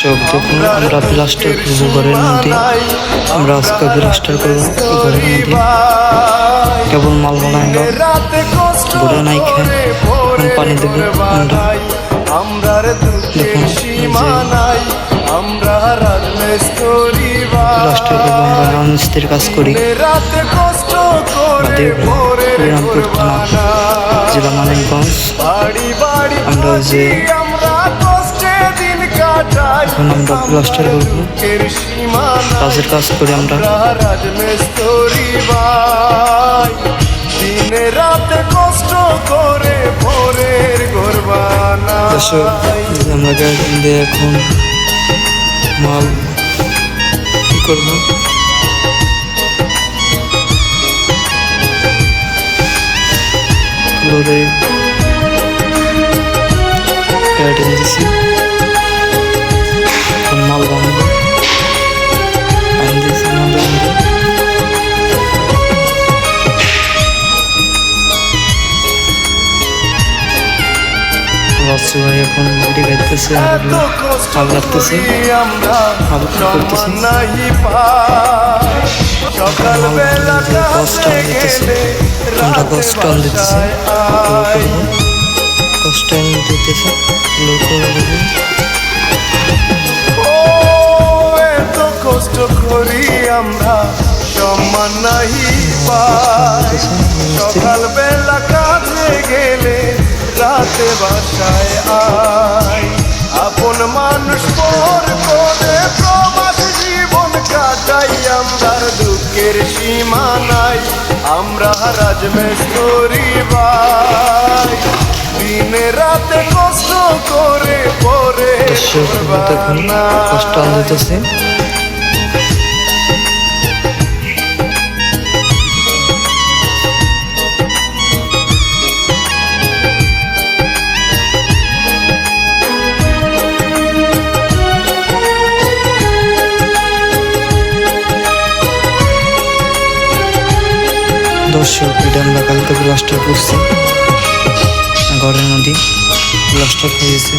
দর্শক দেখুন, আমরা প্লাস্টার করবো ঘরের মধ্যে। আমরা আজকে প্লাস্টার করবো ঘরের মধ্যে। কেবল মাল বানাই না, ঘরে নাই খায় পানি দেবে। দেখুন প্লাস্টার করবো, আমরা রাজমিস্ত্রির কাজ করি। জেলা মানিকগঞ্জ। আমরা যে এখন আমরা প্লাস্টার করবো, কাজের কাজ করি আমরা। আমরা এখন মাল কি করবো, ফ্লোরে প্যাডিং দিছি, মাল বানাবো। ভাই এখন ভিডিও গাইতেছে, হাল লাগতেছে, হাল করতেছে, আমরা গছ টান দিতেছি, গছ টান দিতেছে। কষ্ট করি আমরা সম্মান নাহি পাই, সকাল বেলা কাজে গেলে রাতে বাসায় আয়। আপন মানুষ পর করে প্রবাস জীবন কাটাই, আমরা দুঃখের সীমা নাই। আমরা রাজমিস্ত্রি ভাই, দিনে রাতে কষ্ট করে পরে কষ্ট আনতেছে। দর্শক এটা আমরা কালকে প্লাস্টার করছি, ঘরের মধ্যে প্লাস্টার হয়েছে।